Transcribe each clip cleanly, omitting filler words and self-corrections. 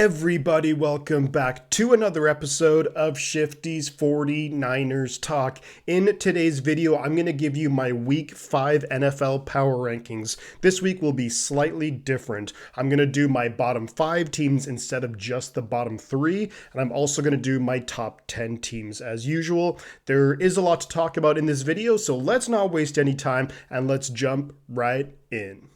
Everybody, welcome back to another episode of Shifty's 49ers Talk. In today's video, I'm going to give you my Week 5 NFL Power Rankings. This week will be slightly different. I'm going to do my bottom 5 teams instead of just the bottom 3, and I'm also going to do my top 10 teams as usual. There is a lot to talk about in this video, so let's not waste any time and let's jump right in.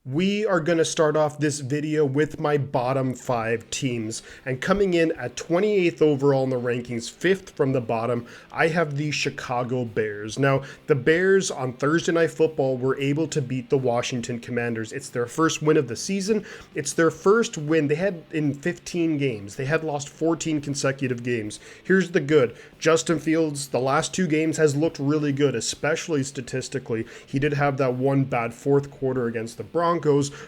We are going to start off this video with my bottom 5 teams, and coming in at 28th overall in the rankings, 5th from the bottom, I have the Chicago Bears. Now, the Bears on Thursday Night Football were able to beat the Washington Commanders. It's their first win of the season. It's their first win. They had in 15 games. They had lost 14 consecutive games. Here's the good. Justin Fields, the last 2 games, has looked really good, especially statistically. He did have that one bad fourth quarter against the Broncos,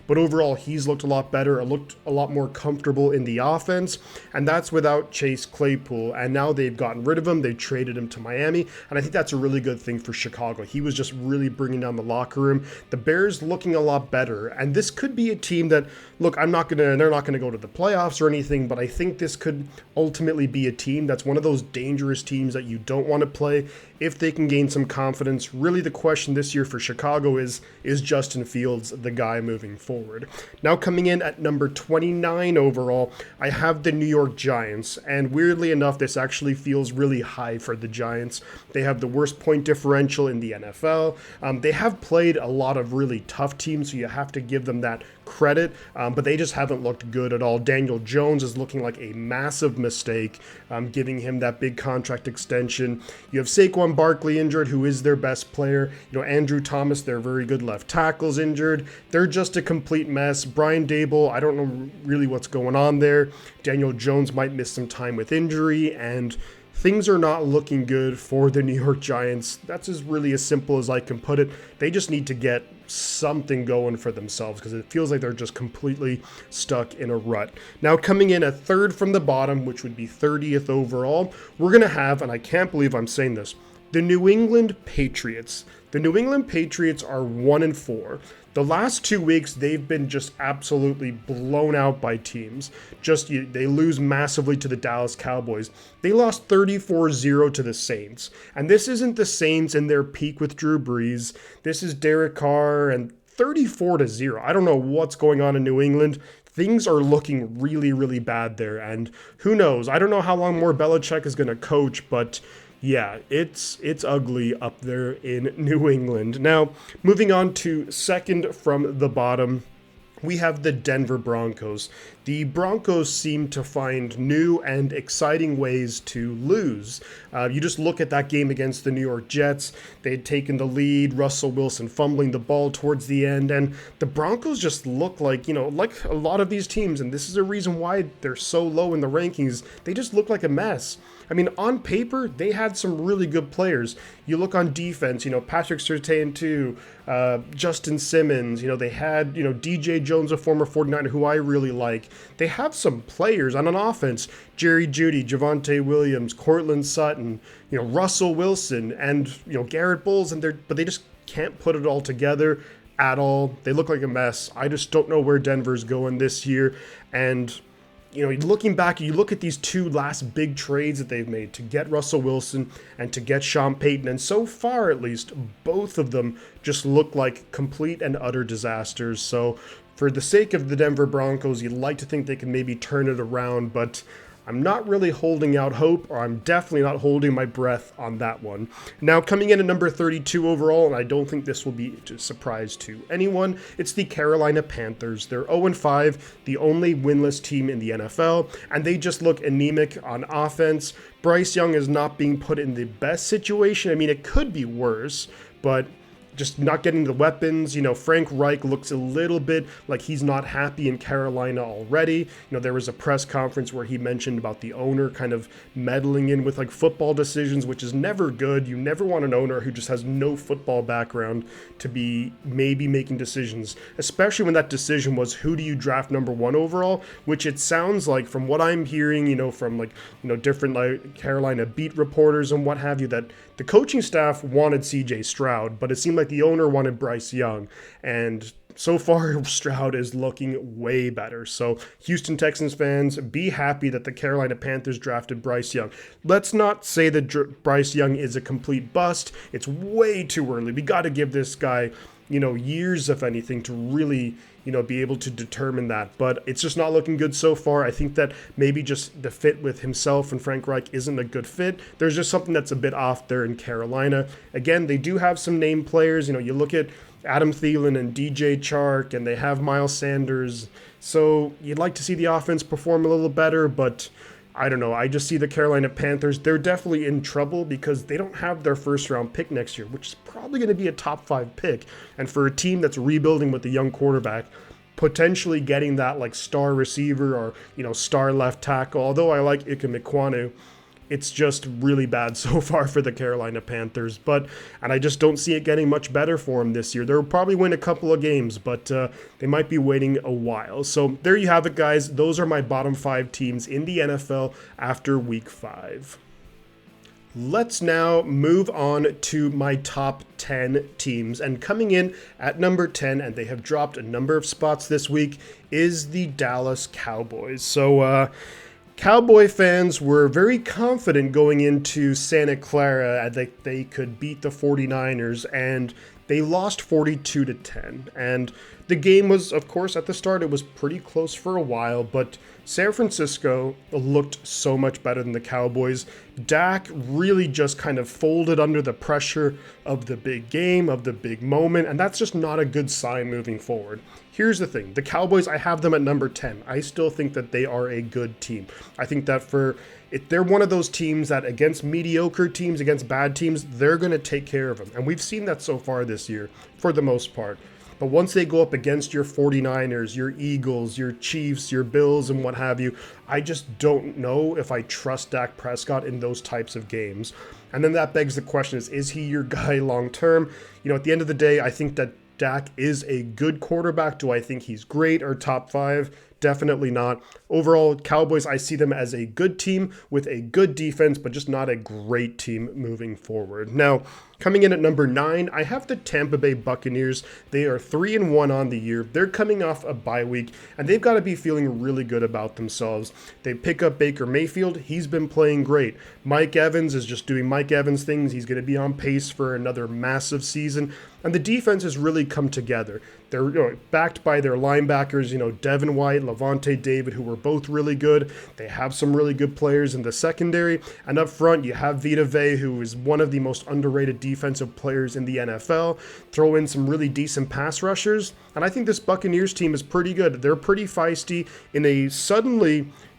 but overall he's looked a lot better, looked a lot more comfortable in the offense, and that's without Chase Claypool. And now they've gotten rid of him. They traded him to Miami, and I think that's a really good thing for Chicago. He was just really bringing down the locker room. The Bears looking a lot better, and this could be a team that, look, they're not gonna go to the playoffs or anything, but I think this could ultimately be a team that's one of those dangerous teams that you don't want to play if they can gain some confidence. Really, the question this year for Chicago is Justin Fields the guy moving forward? Now, coming in at number 29 overall, I have the New York Giants, and weirdly enough, this actually feels really high for the Giants. They have the worst point differential in the NFL. They have played a lot of really tough teams, so you have to give them that credit, but they just haven't looked good at all. Daniel Jones is looking like a massive mistake, giving him that big contract extension. You have Saquon Barkley injured, who is their best player. Andrew Thomas, their very good left tackle's injured. They're just a complete mess. Brian Daboll, I don't know really what's going on there. Daniel Jones might miss some time with injury, and things are not looking good for the New York Giants. That's really as simple as I can put it. They just need to get something going for themselves because it feels like they're just completely stuck in a rut. Now, coming in at 3rd from the bottom, which would be 30th overall, we're going to have, and I can't believe I'm saying this, the New England Patriots. The New England Patriots are 1-4. The last 2 weeks, they've been just absolutely blown out by teams. They lose massively to the Dallas Cowboys. They lost 34-0 to the Saints. And this isn't the Saints in their peak with Drew Brees. This is Derek Carr, and 34-0. I don't know what's going on in New England. Things are looking really, really bad there. And who knows? I don't know how long more Belichick is going to coach, but yeah, it's ugly up there in New England. Now, moving on to 2nd from the bottom, we have the Denver Broncos. The Broncos seem to find new and exciting ways to lose. You just look at that game against the New York Jets. They had taken the lead, Russell Wilson fumbling the ball towards the end, and the Broncos just look like a lot of these teams, and this is a reason why they're so low in the rankings. They just look like a mess. I mean, on paper, they had some really good players. You look on defense, Patrick Surtain too, Justin Simmons, they had, DJ Jones, a former 49er who I really like. They have some players on an offense, Jerry Jeudy, Javonte Williams, Courtland Sutton, Russell Wilson, and, Garrett Bowles, but they just can't put it all together at all. They look like a mess. I just don't know where Denver's going this year, and looking back, you look at these 2 last big trades that they've made to get Russell Wilson and to get Sean Payton, and so far at least, both of them just look like complete and utter disasters. So for the sake of the Denver Broncos, you'd like to think they can maybe turn it around, but I'm not really holding out hope, or I'm definitely not holding my breath on that one. Now, coming in at number 32 overall, and I don't think this will be a surprise to anyone, it's the Carolina Panthers. They're 0-5, the only winless team in the NFL, and they just look anemic on offense. Bryce Young is not being put in the best situation. I mean, it could be worse, but just not getting the weapons. Frank Reich looks a little bit like he's not happy in Carolina already. There was a press conference where he mentioned about the owner kind of meddling in with football decisions, which is never good. You never want an owner who just has no football background to be maybe making decisions, especially when that decision was, who do you draft number 1 overall, which it sounds like from what I'm hearing, from different Carolina beat reporters and what have you, that the coaching staff wanted CJ Stroud, but it seemed like the owner wanted Bryce Young, and so far, Stroud is looking way better. So, Houston Texans fans, be happy that the Carolina Panthers drafted Bryce Young. Let's not say that Bryce Young is a complete bust. It's way too early. We got to give this guy, years, if anything, to really, be able to determine that. But it's just not looking good so far. I think that maybe just the fit with himself and Frank Reich isn't a good fit. There's just something that's a bit off there in Carolina. Again, they do have some name players. You look at Adam Thielen and DJ Chark, and they have Miles Sanders. So you'd like to see the offense perform a little better, but I don't know. I just see the Carolina Panthers. They're definitely in trouble because they don't have their first round pick next year, which is probably going to be a top 5 pick. And for a team that's rebuilding with a young quarterback, potentially getting that like star receiver or, star left tackle, although I like Ike Mekwonu, it's just really bad so far for the Carolina Panthers. And I just don't see it getting much better for them this year. They'll probably win a couple of games, but they might be waiting a while. So there you have it, guys. Those are my bottom 5 teams in the NFL after week 5. Let's now move on to my top 10 teams. And coming in at number 10, and they have dropped a number of spots this week, is the Dallas Cowboys. So, Cowboy fans were very confident going into Santa Clara that they could beat the 49ers, and they lost 42-10. And the game was, of course, at the start, it was pretty close for a while, but San Francisco looked so much better than the Cowboys. Dak really just kind of folded under the pressure of the big game, of the big moment, and that's just not a good sign moving forward. Here's the thing. The Cowboys, I have them at number 10. I still think that they are a good team. I think that they're one of those teams that against mediocre teams, against bad teams, they're going to take care of them. And we've seen that so far this year, for the most part. But once they go up against your 49ers, your Eagles, your Chiefs, your Bills, and what have you, I just don't know if I trust Dak Prescott in those types of games. And then that begs the question is he your guy long term? At the end of the day, I think that Dak is a good quarterback. Do I think he's great or top 5? Definitely not. Overall, Cowboys, I see them as a good team with a good defense, but just not a great team moving forward. Now, coming in at number 9, I have the Tampa Bay Buccaneers. They are 3-1 on the year. They're coming off a bye week, and they've got to be feeling really good about themselves. They pick up Baker Mayfield. He's been playing great. Mike Evans is just doing Mike Evans things. He's going to be on pace for another massive season. And the defense has really come together. They're backed by their linebackers, Devin White, Levante David, who were both really good. They have some really good players in the secondary. And up front, you have Vita Vea, who is one of the most underrated defensive players in the NFL. Throw in some really decent pass rushers. And I think this Buccaneers team is pretty good. They're pretty feisty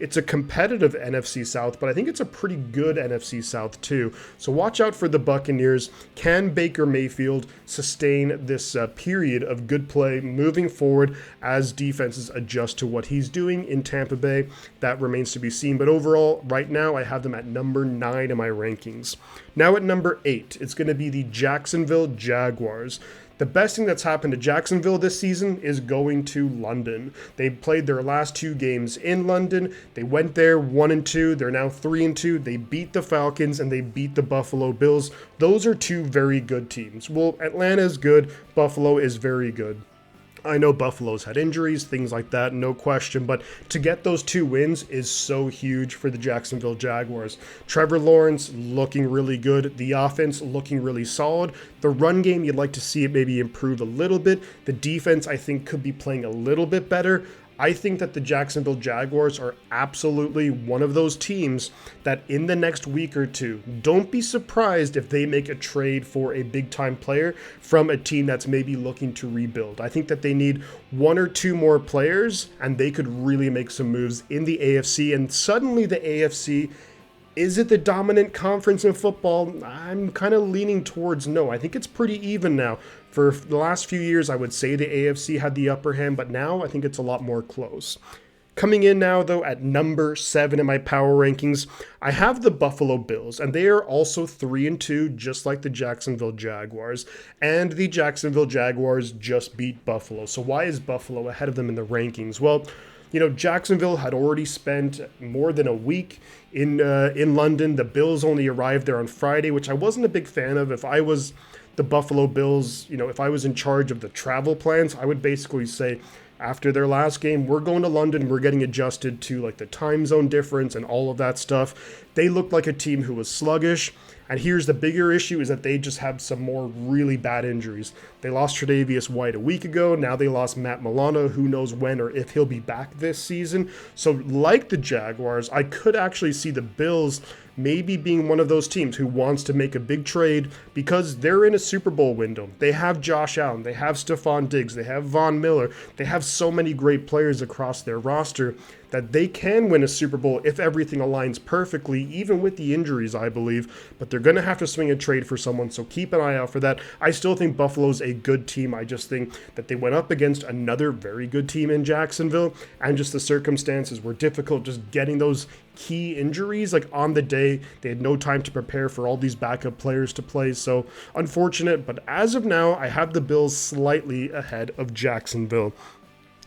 it's a competitive NFC South, but I think it's a pretty good NFC South too. So watch out for the Buccaneers. Can Baker Mayfield sustain this period of good play moving forward as defenses adjust to what he's doing in Tampa Bay? That remains to be seen. But overall, right now, I have them at number 9 in my rankings. Now at number 8, it's going to be the Jacksonville Jaguars. The best thing that's happened to Jacksonville this season is going to London. They played their last 2 games in London. They went there 1-2. They're now 3-2. They beat the Falcons and they beat the Buffalo Bills. Those are 2 very good teams. Well, Atlanta is good. Buffalo is very good. I know Buffalo's had injuries, things like that, no question, but to get those 2 wins is so huge for the Jacksonville Jaguars. Trevor Lawrence looking really good, the offense looking really solid. The run game, you'd like to see it maybe improve a little bit. The defense, I think, could be playing a little bit better. I think that the Jacksonville Jaguars are absolutely one of those teams that in the next week or 2, don't be surprised if they make a trade for a big-time player from a team that's maybe looking to rebuild. I think that they need 1 or 2 more players, and they could really make some moves in the AFC, and suddenly the AFC, is it the dominant conference in football? I'm kind of leaning towards no. I think it's pretty even now. For the last few years, I would say the AFC had the upper hand, but now I think it's a lot more close. Coming in now, though, at number 7 in my power rankings, I have the Buffalo Bills, and they are also 3-2, just like the Jacksonville Jaguars. And the Jacksonville Jaguars just beat Buffalo. So why is Buffalo ahead of them in the rankings? Well, Jacksonville had already spent more than a week in London. The Bills only arrived there on Friday, which I wasn't a big fan of. If I was the Buffalo Bills, if I was in charge of the travel plans, I would basically say, after their last game, we're going to London. We're getting adjusted to like the time zone difference and all of that stuff. They looked like a team who was sluggish. And here's the bigger issue is that they just have some more really bad injuries. They lost Tre'Davious White a week ago. Now they lost Matt Milano. Who knows when or if he'll be back this season. So like the Jaguars, I could actually see the Bills maybe being one of those teams who wants to make a big trade because they're in a Super Bowl window. They have Josh Allen. They have Stephon Diggs. They have Von Miller. They have so many great players across their roster that they can win a Super Bowl if everything aligns perfectly, even with the injuries, I believe. But they're going to have to swing a trade for someone, so keep an eye out for that. I still think Buffalo's a good team. I just think that they went up against another very good team in Jacksonville, and just the circumstances were difficult, just getting those key injuries. Like on the day, they had no time to prepare for all these backup players to play, so unfortunate. But as of now, I have the Bills slightly ahead of Jacksonville.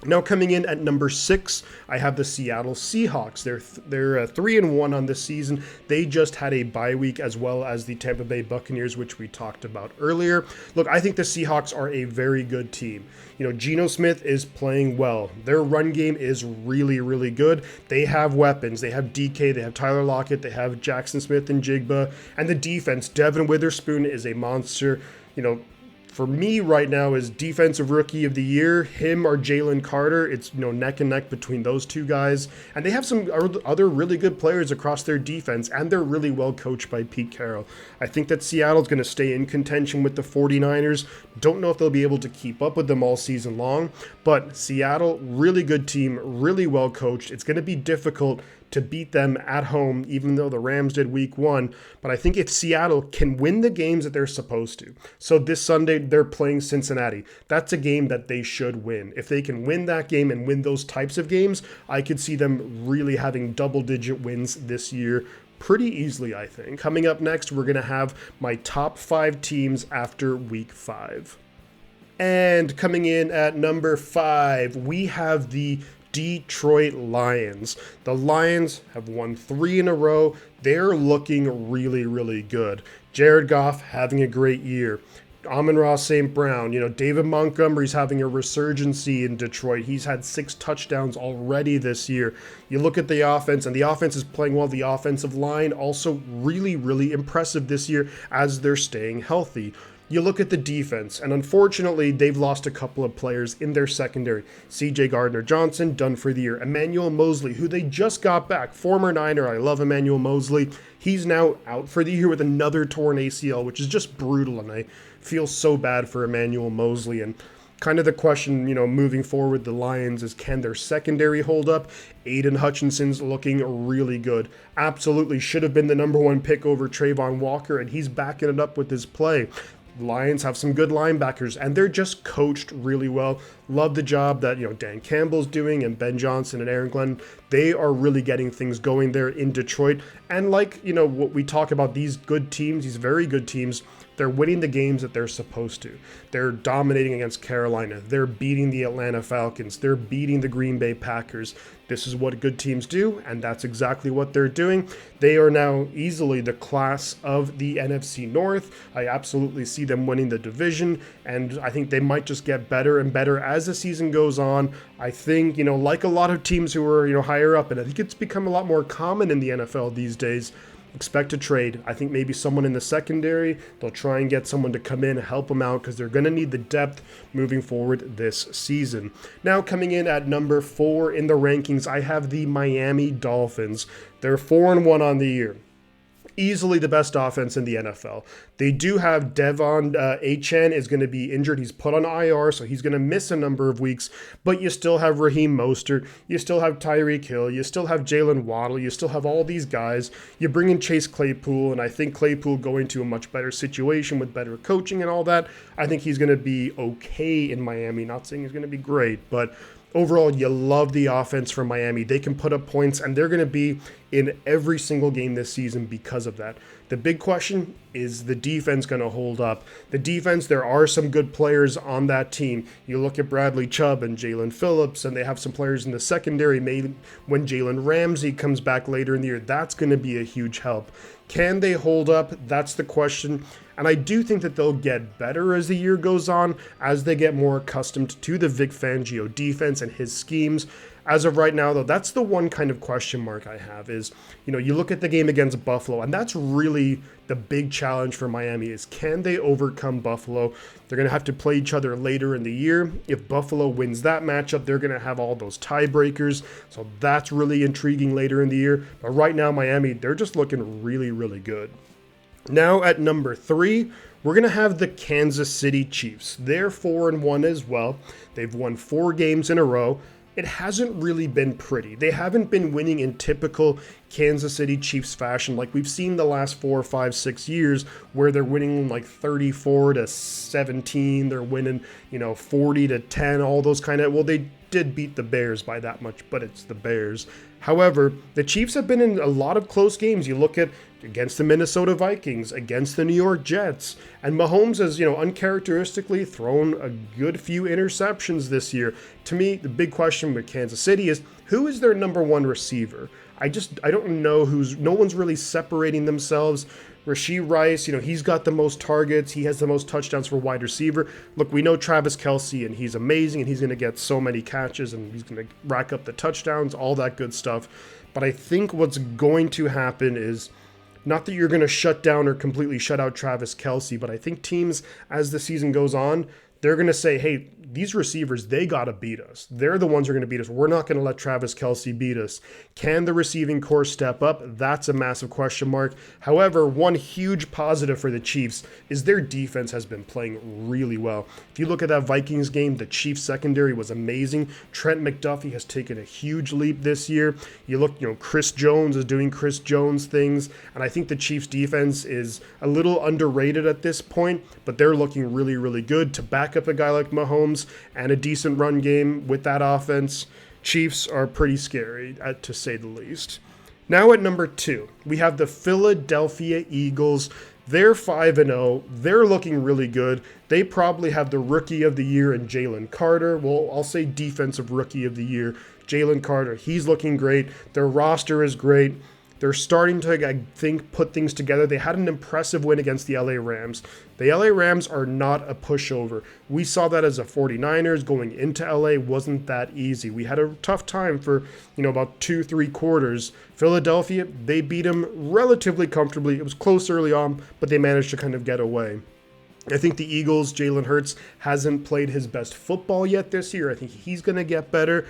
Now coming in at number 6, I have the Seattle Seahawks. They're 3-1 on this season. They just had a bye week, as well as the Tampa Bay Buccaneers, which we talked about earlier. Look, I think the Seahawks are a very good team. Geno Smith is playing well. Their run game is really, really good. They have weapons. They have DK, they have Tyler Lockett, they have Jackson Smith and Jigba, and the defense, Devin Witherspoon is a monster. For me right now is defensive rookie of the year, him or Jalen Carter. It's neck and neck between those two guys. And they have some other really good players across their defense, and they're really well coached by Pete Carroll. I think that Seattle's going to stay in contention with the 49ers. Don't know if they'll be able to keep up with them all season long, but Seattle, really good team, really well coached. It's going to be difficult to beat them at home, even though the Rams did week 1. But I think if Seattle can win the games that they're supposed to. So this Sunday, they're playing Cincinnati. That's a game that they should win. If they can win that game and win those types of games, I could see them really having double-digit wins this year pretty easily, I think. Coming up next, we're going to have my top 5 teams after week 5. And coming in at number 5, we have the Detroit Lions. The Lions have won 3 in a row. They're looking really, really good. Jared Goff having a great year. Amon-Ra St. Brown, David Montgomery's having a resurgency in Detroit. He's had 6 touchdowns already this year. You look at the offense, and the offense is playing well. The offensive line also really, really impressive this year as they're staying healthy. You look at the defense, and unfortunately, they've lost a couple of players in their secondary. C.J. Gardner-Johnson, done for the year. Emmanuel Moseley, who they just got back. Former Niner, I love Emmanuel Moseley. He's now out for the year with another torn ACL, which is just brutal, and I feel so bad for Emmanuel Moseley. And kind of the question, moving forward, the Lions is, can their secondary hold up? Aiden Hutchinson's looking really good. Absolutely should have been the number 1 pick over Trayvon Walker, and he's backing it up with his play. Lions have some good linebackers, and they're just coached really well. Love the job that Dan Campbell's doing, and Ben Johnson and Aaron Glenn. They are really getting things going there in Detroit. And like what we talk about, these good teams, these very good teams, they're winning the games that they're supposed to. They're dominating against Carolina. They're beating the Atlanta Falcons. They're beating the Green Bay Packers. This is what good teams do, and that's exactly what they're doing. They are now easily the class of the NFC North. I absolutely see them winning the division, and I think they might just get better and better as the season goes on. I think, like a lot of teams who are, higher up, and I think it's become a lot more common in the NFL these days, expect a trade. I think maybe someone in the secondary, they'll try and get someone to come in and help them out because they're going to need the depth moving forward this season. Now coming in at number 4 in the rankings, I have the Miami Dolphins. They're 4-1 on the year. Easily the best offense in the NFL. They do have Devon Achane is going to be injured. He's put on IR, so he's going to miss a number of weeks. But you still have Raheem Mostert. You still have Tyreek Hill. You still have Jalen Waddle. You still have all these guys. You bring in Chase Claypool, and I think Claypool going to a much better situation with better coaching and all that. I think he's going to be okay in Miami. Not saying he's going to be great, but overall, you love the offense from Miami. They can put up points, and they're going to be in every single game this season because of that. The big question is the defense going to hold up? The defense, there are some good players on that team. You look at Bradley Chubb and Jalen Phillips, and they have some players in the secondary. Maybe when Jalen Ramsey comes back later in the year, that's going to be a huge help. Can they hold up? That's the question. And I do think that they'll get better as the year goes on, as they get more accustomed to the Vic Fangio defense and his schemes. As of right now, though, that's the one kind of question mark I have is, you look at the game against Buffalo, and that's really the big challenge for Miami is, can they overcome Buffalo? They're going to have to play each other later in the year. If Buffalo wins that matchup, they're going to have all those tiebreakers. So that's really intriguing later in the year. But right now, Miami, they're just looking really, really good. Now at number 3, we're going to have the Kansas City Chiefs. They're 4-1 as well. They've won 4 games in a row. It hasn't really been pretty. They haven't been winning in typical Kansas City Chiefs fashion like we've seen the last 4, 5, 6 years, where they're winning like 34-17. They're winning, 40-10, all those kind of, well, they did beat the Bears by that much, but it's the Bears. However, the Chiefs have been in a lot of close games. You look at against the Minnesota Vikings, against the New York Jets, and Mahomes has, uncharacteristically thrown a good few interceptions this year. To me, the big question with Kansas City is, who is their number 1 receiver? I don't know no one's really separating themselves. Rashee Rice, he's got the most targets. He has the most touchdowns for wide receiver. Look, we know Travis Kelce, and he's amazing, and he's going to get so many catches, and he's going to rack up the touchdowns, all that good stuff. But I think what's going to happen is, not that you're going to shut down or completely shut out Travis Kelce, but I think teams, as the season goes on, they're going to say, hey, these receivers, they got to beat us. They're the ones who are going to beat us. We're not going to let Travis Kelce beat us. Can the receiving corps step up? That's a massive question mark. However, one huge positive for the Chiefs is their defense has been playing really well. If you look at that Vikings game, the Chiefs secondary was amazing. Trent McDuffie has taken a huge leap this year. You look, Chris Jones is doing Chris Jones things, and I think the Chiefs defense is a little underrated at this point, but they're looking really, really good to back up a guy like Mahomes and a decent run game with that offense. Chiefs are pretty scary, to say the least. Now at number 2, we have the Philadelphia Eagles. They're 5-0. They're looking really good. They probably have the Rookie of the Year in Jalen Carter. Well, I'll say Defensive Rookie of the Year, Jalen Carter. He's looking great. Their roster is great. They're starting to, I think, put things together. They had an impressive win against the LA Rams. The LA Rams are not a pushover. We saw that as a 49ers going into LA wasn't that easy. We had a tough time for, about 2-3 quarters. Philadelphia, they beat them relatively comfortably. It was close early on, but they managed to kind of get away. I think the Eagles, Jalen Hurts, hasn't played his best football yet this year. I think he's going to get better.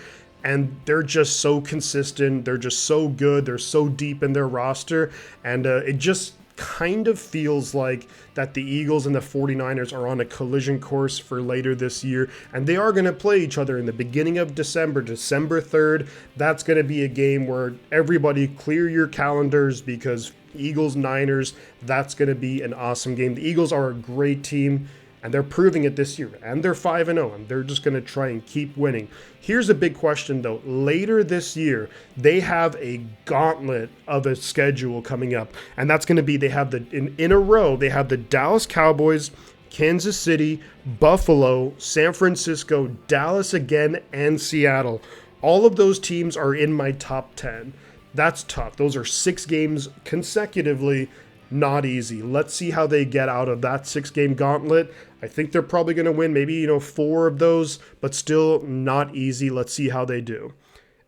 And they're just so consistent. They're just so good. They're so deep in their roster. And it just kind of feels like that the Eagles and the 49ers are on a collision course for later this year. And they are going to play each other in the beginning of December 3rd. That's going to be a game where everybody clear your calendars, because Eagles-Niners, that's going to be an awesome game. The Eagles are a great team, and they're proving it this year, and they're 5-0, and they're just going to try and keep winning. Here's a big question, though. Later this year, they have a gauntlet of a schedule coming up, and that's going to be, they have in a row, they have the Dallas Cowboys, Kansas City, Buffalo, San Francisco, Dallas again, and Seattle. All of those teams are in my top 10. That's tough. Those are 6 games consecutively. Not easy. Let's see how they get out of that 6-game gauntlet. I think they're probably going to win maybe, 4 of those, but still not easy. Let's see how they do.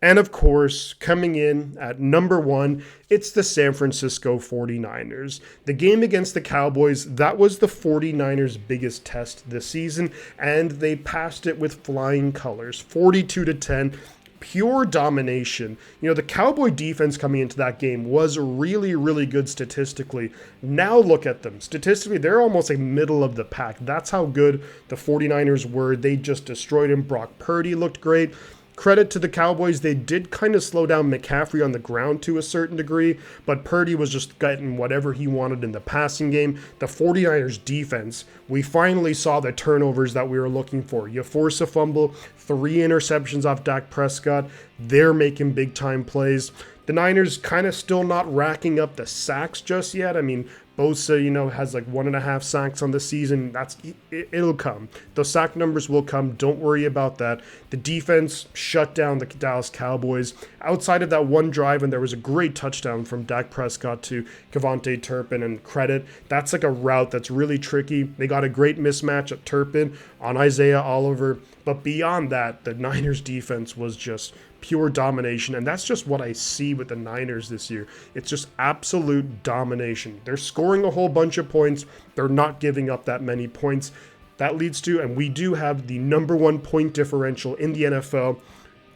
And of course, coming in at number 1, it's the San Francisco 49ers. The game against the Cowboys, that was the 49ers' biggest test this season, and they passed it with flying colors, 42-10. Pure domination. The Cowboy defense coming into that game was really, really good statistically. Now look at them. Statistically, they're almost like middle of the pack. That's how good the 49ers were. They just destroyed him. Brock Purdy looked great. Credit to the Cowboys, they did kind of slow down McCaffrey on the ground to a certain degree, but Purdy was just getting whatever he wanted in the passing game. The 49ers defense, we finally saw the turnovers that we were looking for. You force a fumble, 3 interceptions off Dak Prescott. They're making big time plays. The Niners kind of still not racking up the sacks just yet. I mean, Bosa, has like 1.5 sacks on the season. It'll come. Those sack numbers will come. Don't worry about that. The defense shut down the Dallas Cowboys. Outside of that one drive, and there was a great touchdown from Dak Prescott to KaVontae Turpin, and credit. That's like a route that's really tricky. They got a great mismatch at Turpin on Isaiah Oliver. But beyond that, the Niners defense was just pure domination, and that's just what I see with the Niners this year. It's just absolute domination. They're scoring a whole bunch of points. They're not giving up that many points. That leads to, and we do have the #1 point differential in the NFL,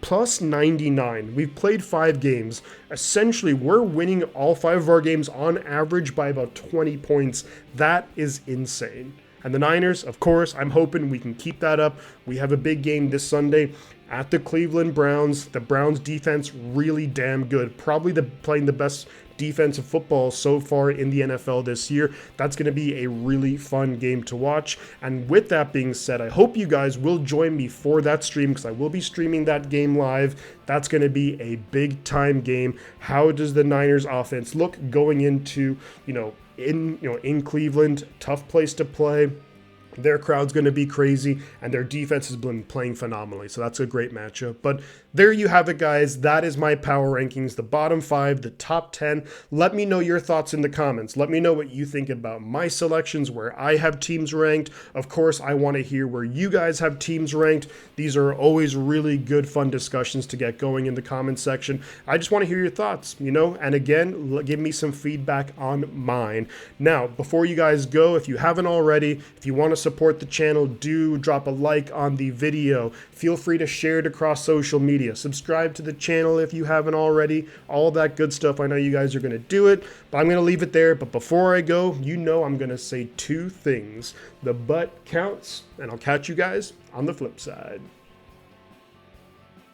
plus 99. We've played 5 games. Essentially, we're winning all 5 of our games on average by about 20 points. That is insane. And the Niners, of course, I'm hoping we can keep that up. We have a big game this Sunday at the Cleveland Browns. The Browns defense really damn good. Probably playing the best defensive football so far in the NFL this year. That's going to be a really fun game to watch. And with that being said, I hope you guys will join me for that stream, because I will be streaming that game live. That's going to be a big time game. How does the Niners offense look going into, in Cleveland? Tough place to play. Their crowd's going to be crazy, and their defense has been playing phenomenally, so that's a great matchup. But there you have it, guys. That is my power rankings, the bottom 5, the top 10. Let me know your thoughts in the comments. Let me know what you think about my selections, where I have teams ranked. Of course, I want to hear where you guys have teams ranked. These are always really good, fun discussions to get going in the comments section. I just want to hear your thoughts, and again, give me some feedback on mine. Now, before you guys go, if you haven't already, if you want to support the channel, do drop a like on the video. Feel free to share it across social media. Subscribe to the channel if you haven't already. All that good stuff. I know you guys are going to do it, but I'm going to leave it there. But before I go, I'm going to say 2 things. The butt counts, and I'll catch you guys on the flip side.